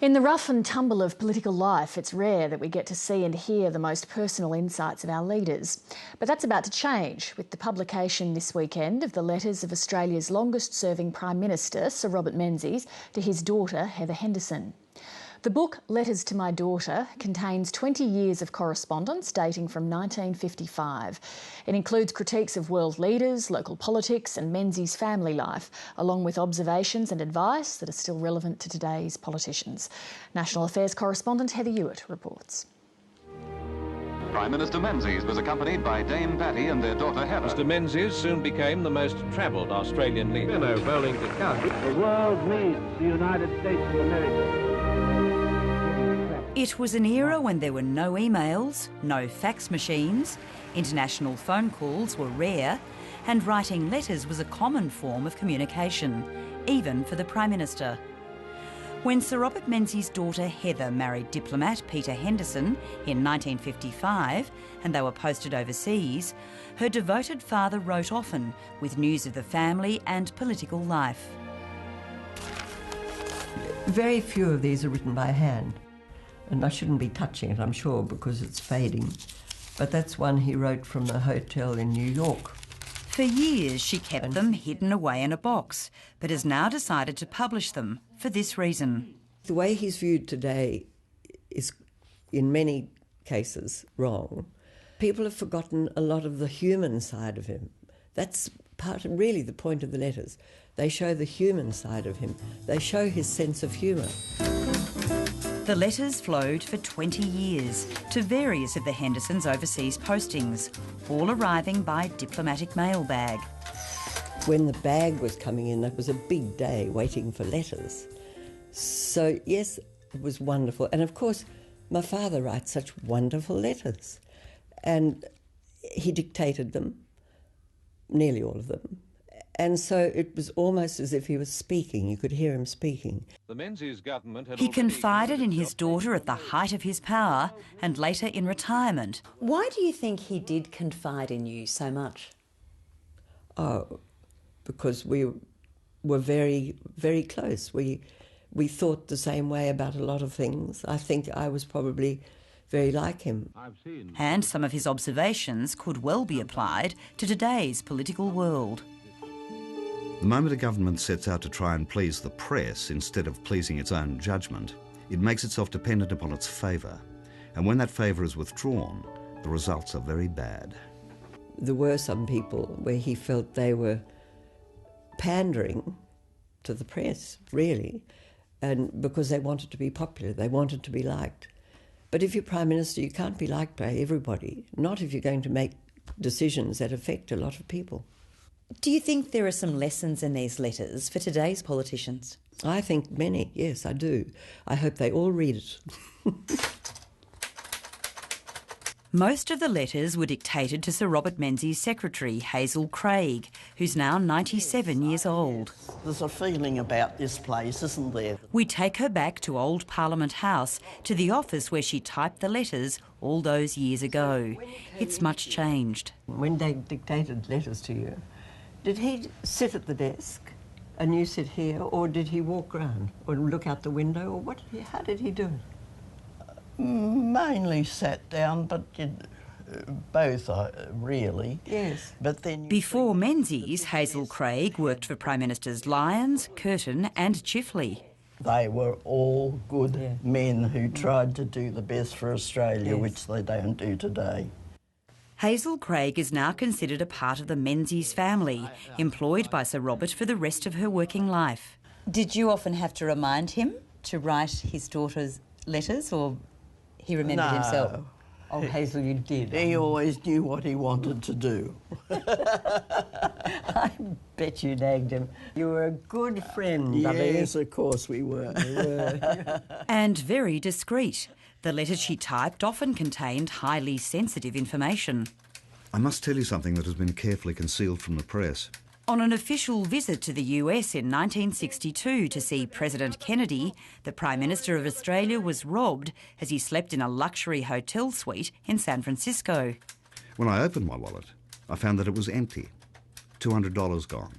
In the rough and tumble of political life, it's rare that we get to see and hear the most personal insights of our leaders. But that's about to change with the publication this weekend of the letters of Australia's longest-serving Prime Minister, Sir Robert Menzies, to his daughter, Heather Henderson. The book, Letters to My Daughter, contains 20 years of correspondence dating from 1955. It includes critiques of world leaders, local politics and Menzies' family life, along with observations and advice that are still relevant to today's politicians. National Affairs correspondent Heather Hewitt reports. Prime Minister Menzies was accompanied by Dame Patty and their daughter Heather. Mr Menzies soon became the most travelled Australian leader. Bowling to cut. The world needs the United States of America. It was an era when there were no emails, no fax machines, international phone calls were rare, and writing letters was a common form of communication, even for the Prime Minister. When Sir Robert Menzies' daughter Heather married diplomat Peter Henderson in 1955 and they were posted overseas, her devoted father wrote often with news of the family and political life. Very few of these are written by hand. And I shouldn't be touching it, I'm sure, because it's fading. But that's one he wrote from the hotel in New York. For years she kept them hidden away in a box, but has now decided to publish them for this reason. The way he's viewed today is, in many cases, wrong. People have forgotten a lot of the human side of him. That's part of really the point of the letters. They show the human side of him. They show his sense of humour. The letters flowed for 20 years to various of the Hendersons' overseas postings, all arriving by diplomatic mail bag. When the bag was coming in, that was a big day waiting for letters. So, yes, it was wonderful. And, of course, my father writes such wonderful letters. And he dictated them, nearly all of them. And so it was almost as if he was speaking. You could hear him speaking. The Menzies government had He confided in his daughter at the height of his power and later in retirement. Why do you think he did confide in you so much? Oh, because we were very, very close. We thought the same way about a lot of things. I think I was probably very like him. And some of his observations could well be applied to today's political world. The moment a government sets out to try and please the press instead of pleasing its own judgment, it makes itself dependent upon its favour. And when that favour is withdrawn, the results are very bad. There were some people where he felt they were pandering to the press, really, and because they wanted to be popular, they wanted to be liked. But if you're Prime Minister, you can't be liked by everybody, not if you're going to make decisions that affect a lot of people. Do you think there are some lessons in these letters for today's politicians? I think many, yes, I do. I hope they all read it. Most of the letters were dictated to Sir Robert Menzies' secretary, Hazel Craig, who's now 97 years old. There's a feeling about this place, isn't there? We take her back to Old Parliament House, to the office where she typed the letters all those years ago. It's much changed. When they dictated letters to you, did he sit at the desk and you sit here, or did he walk around or look out the window, or how did he do it? Mainly sat down, but both, really. Yes. But then Before Menzies, Hazel Craig worked for Prime Ministers Lyons, Curtin and Chifley. They were all good men who tried to do the best for Australia, which they don't do today. Hazel Craig is now considered a part of the Menzies family, employed by Sir Robert for the rest of her working life. Did you often have to remind him to write his daughter's letters, or he remembered himself? Oh, Hazel, you did. He always knew what he wanted to do. I bet you nagged him. You were a good friend, lovey. Yes, of course we were. And very discreet. The letters she typed often contained highly sensitive information. I must tell you something that has been carefully concealed from the press. On an official visit to the US in 1962 to see President Kennedy, the Prime Minister of Australia was robbed as he slept in a luxury hotel suite in San Francisco. When I opened my wallet, I found that it was empty. $200 gone.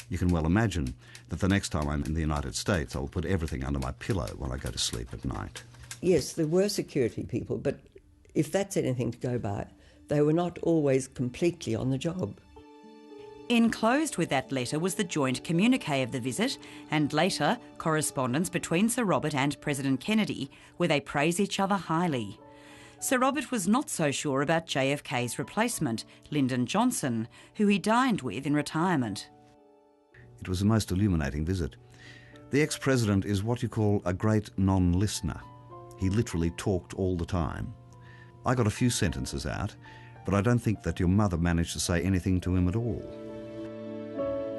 You can well imagine that the next time I'm in the United States, I'll put everything under my pillow when I go to sleep at night. Yes, there were security people, but if that's anything to go by, they were not always completely on the job. Enclosed with that letter was the joint communique of the visit and later correspondence between Sir Robert and President Kennedy, where they praise each other highly. Sir Robert was not so sure about JFK's replacement, Lyndon Johnson, who he dined with in retirement. It was a most illuminating visit. The ex-president is what you call a great non-listener. He literally talked all the time. I got a few sentences out, but I don't think that your mother managed to say anything to him at all.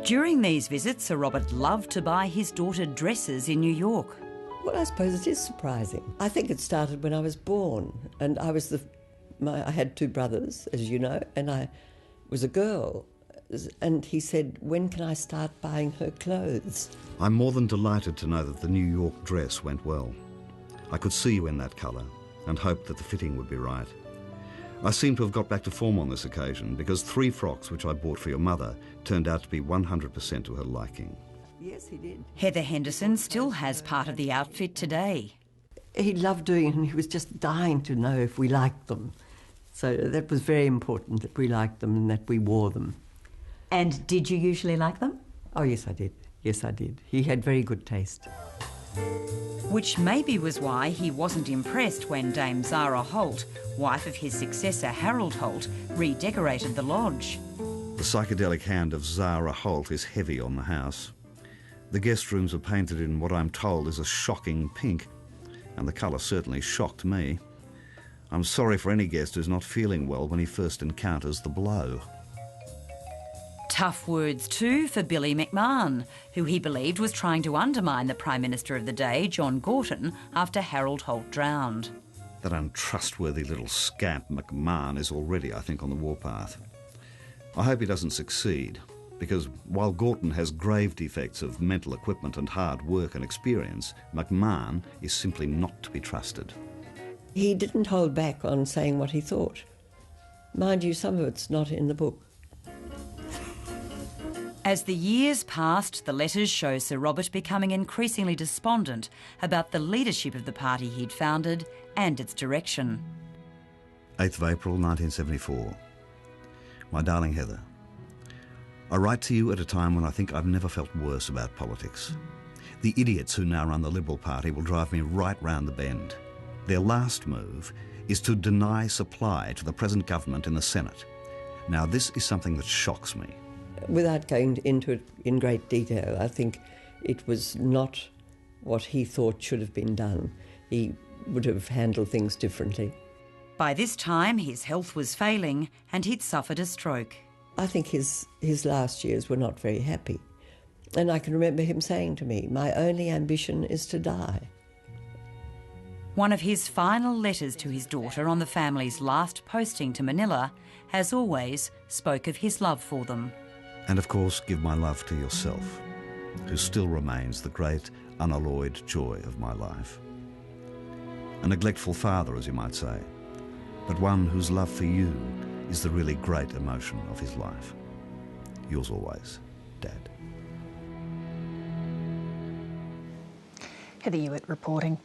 During these visits, Sir Robert loved to buy his daughter dresses in New York. Well, I suppose it is surprising. I think it started when I was born, and I had two brothers, as you know, and I was a girl. And he said, when can I start buying her clothes? I'm more than delighted to know that the New York dress went well. I could see you in that colour and hoped that the fitting would be right. I seem to have got back to form on this occasion because 3 frocks which I bought for your mother turned out to be 100% to her liking. Yes, he did. Heather Henderson still has part of the outfit today. He loved doing it, and he was just dying to know if we liked them. So that was very important, that we liked them and that we wore them. And did you usually like them? Oh, yes, I did. Yes, I did. He had very good taste. Which maybe was why he wasn't impressed when Dame Zara Holt, wife of his successor Harold Holt, redecorated the lodge. The psychedelic hand of Zara Holt is heavy on the house. The guest rooms are painted in what I'm told is a shocking pink, and the colour certainly shocked me. I'm sorry for any guest who's not feeling well when he first encounters the blow. Tough words too for Billy McMahon, who he believed was trying to undermine the Prime Minister of the day, John Gorton, after Harold Holt drowned. That untrustworthy little scamp McMahon is already, I think, on the warpath. I hope he doesn't succeed, because while Gorton has grave defects of mental equipment and hard work and experience, McMahon is simply not to be trusted. He didn't hold back on saying what he thought. Mind you, some of it's not in the book. As the years passed, the letters show Sir Robert becoming increasingly despondent about the leadership of the party he'd founded and its direction. 8th of April 1974. My darling Heather, I write to you at a time when I think I've never felt worse about politics. The idiots who now run the Liberal Party will drive me right round the bend. Their last move is to deny supply to the present government in the Senate. Now, this is something that shocks me. Without going into it in great detail, I think it was not what he thought should have been done. He would have handled things differently. By this time, his health was failing and he'd suffered a stroke. I think his last years were not very happy. And I can remember him saying to me, my only ambition is to die. One of his final letters to his daughter on the family's last posting to Manila, as always, spoke of his love for them. And of course, give my love to yourself, who still remains the great, unalloyed joy of my life. A neglectful father, as you might say, but one whose love for you is the really great emotion of his life. Yours always, Dad. Heather Hewitt reporting.